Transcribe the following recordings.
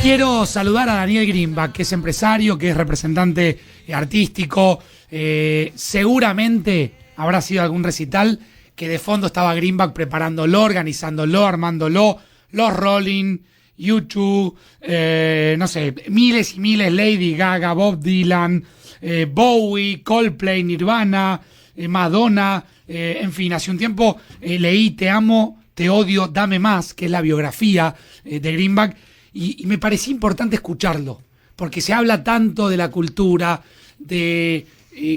Quiero saludar a Daniel Greenback, que es empresario, que es representante artístico. Seguramente habrá sido algún recital que de fondo estaba Greenback preparándolo, organizándolo, armándolo, los Rolling, YouTube, no sé, miles y miles, Lady Gaga, Bob Dylan, Bowie, Coldplay, Nirvana, Madonna, en fin, hace un tiempo leí Te amo, te odio, dame más, que es la biografía de Greenback, y me parecía importante escucharlo, porque se habla tanto de la cultura, de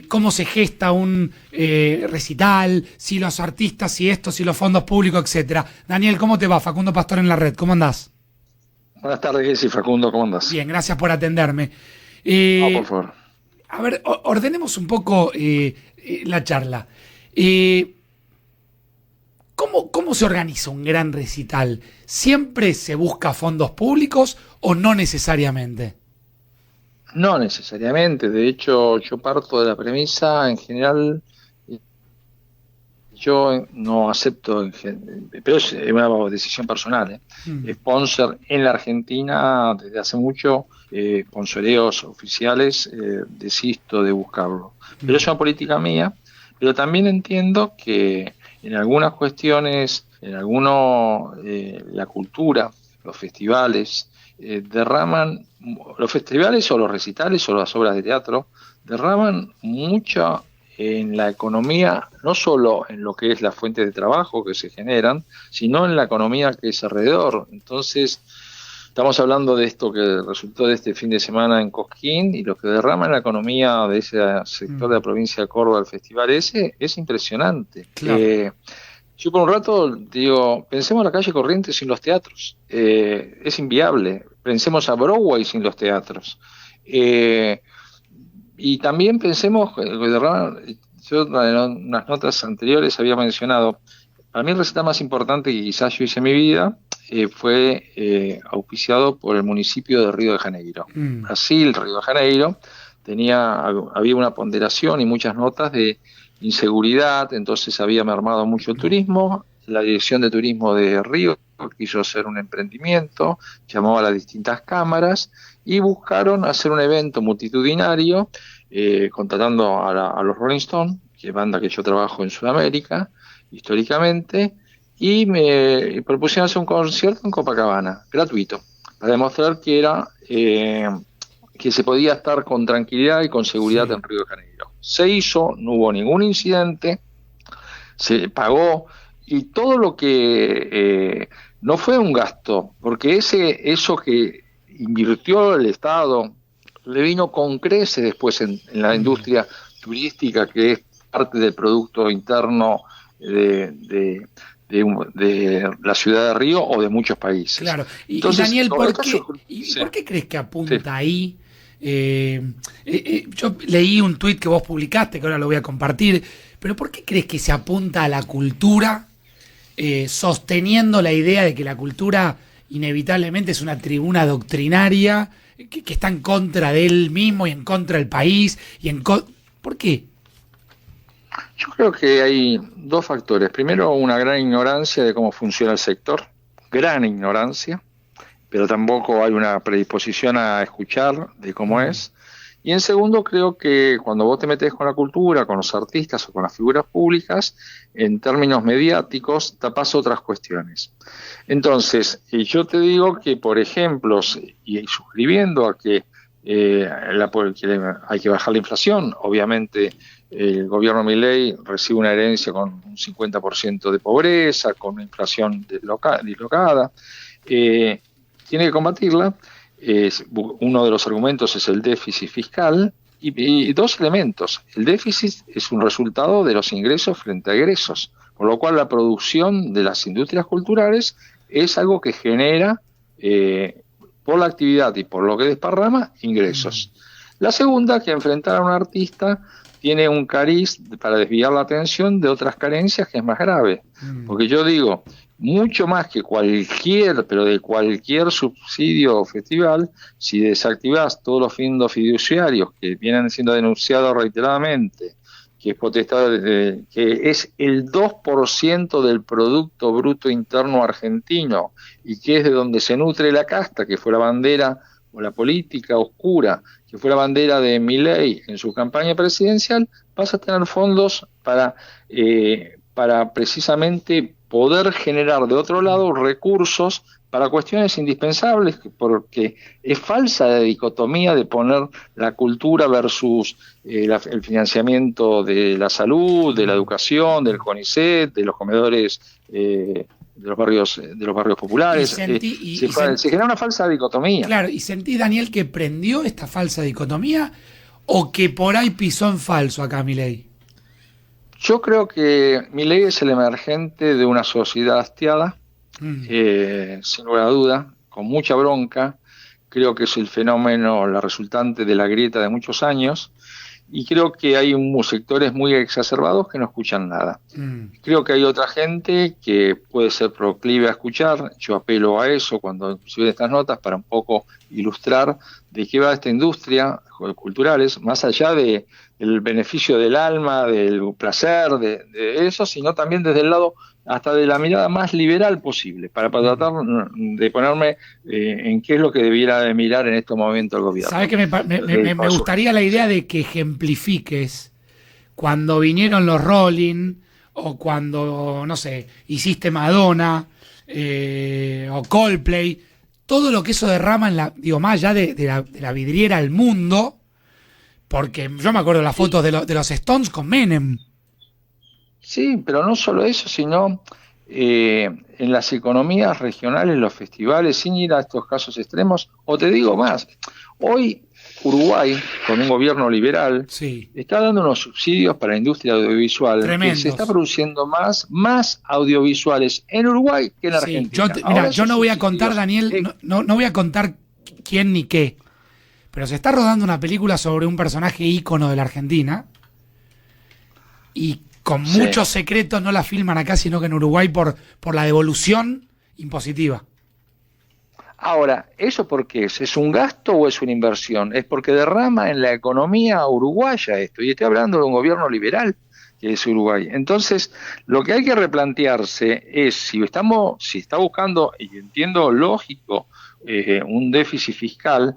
cómo se gesta un recital, si los artistas, si esto, si los fondos públicos, etcétera. Daniel, ¿cómo te va? Facundo Pastor en la red, ¿cómo andás? Buenas tardes, Jessy. Facundo, ¿cómo andás? Bien, gracias por atenderme. No, por favor. A ver, ordenemos un poco la charla. ¿Cómo se organiza un gran recital? ¿Siempre se busca fondos públicos o no necesariamente? No necesariamente. De hecho, yo parto de la premisa, en general, yo no acepto, pero es una decisión personal, sponsor en la Argentina desde hace mucho, sponsoreos oficiales, desisto de buscarlo. Pero es una política mía, pero también entiendo que en algunas cuestiones, la cultura, los festivales, derraman, los festivales o los recitales o las obras de teatro, derraman mucho en la economía, no solo en lo que es las fuentes de trabajo que se generan, sino en la economía que es alrededor. Entonces, estamos hablando de esto que resultó de este fin de semana en Cosquín, y lo que derrama en la economía de ese sector de la provincia de Córdoba, el festival ese, es impresionante. Claro. Yo por un rato digo, pensemos en la calle Corrientes sin los teatros, es inviable. Pensemos a Broadway sin los teatros. Y también pensemos, yo en unas notas anteriores había mencionado, para mí el recital más importante que quizás yo hice en mi vida fue auspiciado por el municipio de Río de Janeiro. Brasil, Río de Janeiro, había una ponderación y muchas notas de inseguridad, entonces había mermado mucho el turismo. La dirección de turismo de Río quiso hacer un emprendimiento, llamó a las distintas cámaras y buscaron hacer un evento multitudinario, contratando a los Rolling Stones, que es banda que yo trabajo en Sudamérica históricamente, y me propusieron hacer un concierto en Copacabana, gratuito, para demostrar que se podía estar con tranquilidad y con seguridad en Río de Janeiro. Se hizo, no hubo ningún incidente, se pagó, y todo lo que no fue un gasto, porque eso que invirtió el Estado le vino con creces después en la industria turística, que es parte del Producto Interno de la ciudad de Río o de muchos países. Claro. Entonces, Daniel, ¿por sí. qué crees que apunta ahí? Yo leí un tuit que vos publicaste, que ahora lo voy a compartir, pero ¿por qué crees que se apunta a la cultura, sosteniendo la idea de que la cultura inevitablemente es una tribuna doctrinaria que está en contra de él mismo y en contra del país? ¿Por qué? Yo creo que hay dos factores. Primero, una gran ignorancia de cómo funciona el sector, gran ignorancia, pero tampoco hay una predisposición a escuchar de cómo es. Y en segundo, creo que cuando vos te metés con la cultura, con los artistas o con las figuras públicas, en términos mediáticos, tapás otras cuestiones. Entonces, yo te digo que, por ejemplo, y suscribiendo a que hay que bajar la inflación, obviamente el gobierno Milei recibe una herencia con un 50% de pobreza, con una inflación dislocada, tiene que combatirla. Uno de los argumentos es el déficit fiscal, y dos elementos. El déficit es un resultado de los ingresos frente a egresos, por lo cual la producción de las industrias culturales es algo que genera, por la actividad y por lo que desparrama, ingresos. La segunda, que enfrentar a un artista tiene un cariz para desviar la atención de otras carencias, que es más grave. Porque yo digo, mucho más que de cualquier subsidio o festival, si desactivás todos los fondos fiduciarios que vienen siendo denunciados reiteradamente, que es potestad que es el 2% del Producto Bruto Interno argentino y que es de donde se nutre la casta, que fue la bandera o la política oscura, que fue la bandera de Milei en su campaña presidencial, vas a tener fondos para precisamente poder generar de otro lado recursos para cuestiones indispensables, porque es falsa la dicotomía de poner la cultura versus el financiamiento de la salud, de la educación, del CONICET, de los comedores de los barrios populares. Se genera una falsa dicotomía. Claro, ¿y sentís, Daniel, que prendió esta falsa dicotomía o que por ahí pisó en falso acá Milei? Yo creo que Milei es el emergente de una sociedad hastiada, sin lugar a duda, con mucha bronca. Creo que es el fenómeno, la resultante de la grieta de muchos años, y creo que hay sectores muy exacerbados que no escuchan nada. Creo que hay otra gente que puede ser proclive a escuchar. Yo apelo a eso cuando inclusive estas notas para un poco ilustrar de qué va esta industria culturales, más allá del beneficio del alma, del placer, de eso, sino también desde el lado hasta de la mirada más liberal posible, para tratar de ponerme en qué es lo que debiera de mirar en estos momentos el gobierno. ¿Sabes que me gustaría la idea de que ejemplifiques cuando vinieron los Rolling o cuando, no sé, hiciste Madonna o Coldplay, todo lo que eso derrama más allá de la vidriera al mundo, porque yo me acuerdo de las fotos de los Stones con Menem. Sí, pero no solo eso, sino en las economías regionales, los festivales, sin ir a estos casos extremos, o te digo más, hoy Uruguay, con un gobierno liberal, está dando unos subsidios para la industria audiovisual. Tremendos. Que se está produciendo más audiovisuales en Uruguay que en Argentina. Yo no voy a contar, Daniel, no voy a contar quién ni qué, pero se está rodando una película sobre un personaje ícono de la Argentina y con muchos secretos no la filman acá, sino que en Uruguay por la devolución impositiva. Ahora, ¿eso por qué es? ¿Es un gasto o es una inversión? Es porque derrama en la economía uruguaya esto, y estoy hablando de un gobierno liberal que es Uruguay. Entonces, lo que hay que replantearse es si está buscando, y entiendo lógico, un déficit fiscal,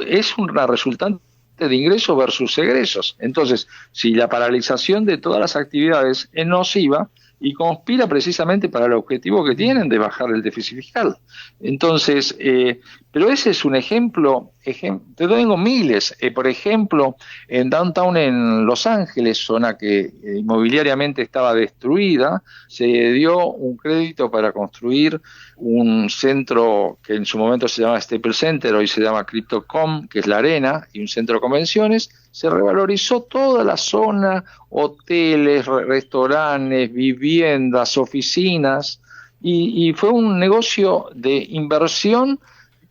es una resultante de ingresos versus egresos. Entonces, si la paralización de todas las actividades es nociva y conspira precisamente para el objetivo que tienen de bajar el déficit fiscal. Entonces, pero ese es un ejemplo, te tengo miles. Por ejemplo, en Downtown en Los Ángeles, zona que inmobiliariamente estaba destruida, se dio un crédito para construir un centro que en su momento se llamaba Staples Center, hoy se llama Crypto.com, que es la arena, y un centro de convenciones. Se revalorizó toda la zona, hoteles, restaurantes, viviendas, oficinas, y fue un negocio de inversión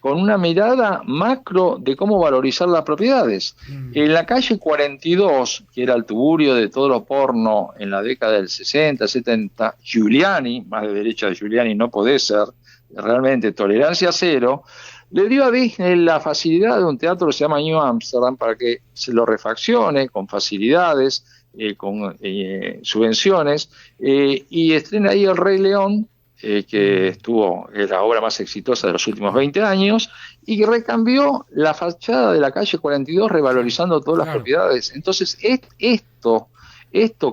con una mirada macro de cómo valorizar las propiedades. En la calle 42, que era el tugurio de todo lo porno en la década del 60, 70, Giuliani, más de derecha de Giuliani no podés ser, realmente tolerancia cero, le dio a Disney la facilidad de un teatro que se llama New Amsterdam para que se lo refaccione con facilidades, con subvenciones, y estrena ahí El Rey León, que es la obra más exitosa de los últimos 20 años, y que recambió la fachada de la calle 42 revalorizando todas las propiedades. Entonces, esto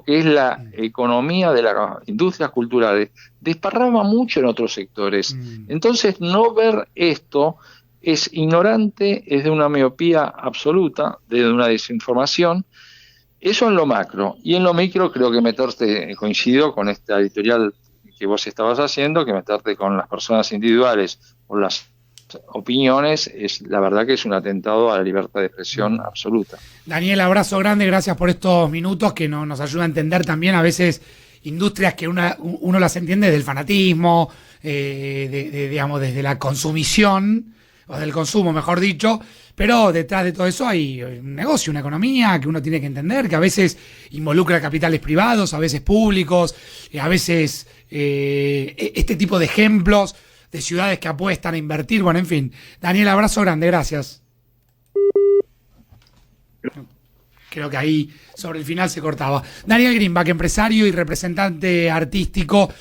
que es la economía de las industrias culturales, desparrama mucho en otros sectores. Entonces, no ver esto es ignorante, es de una miopía absoluta, de una desinformación. Eso en lo macro. Y en lo micro creo que meterte, coincido con esta editorial que vos estabas haciendo, que meterte con las personas individuales o las opiniones, la verdad que es un atentado a la libertad de expresión absoluta. Daniel, abrazo grande, gracias por estos minutos que nos ayuda a entender también a veces industrias que uno las entiende desde el fanatismo, digamos, desde la consumición, o del consumo, mejor dicho, pero detrás de todo eso hay un negocio, una economía que uno tiene que entender, que a veces involucra capitales privados, a veces públicos, a veces este tipo de ejemplos de ciudades que apuestan a invertir, bueno, en fin. Daniel, abrazo grande, gracias. creo que ahí sobre el final se cortaba. Daniel Greenback, empresario y representante artístico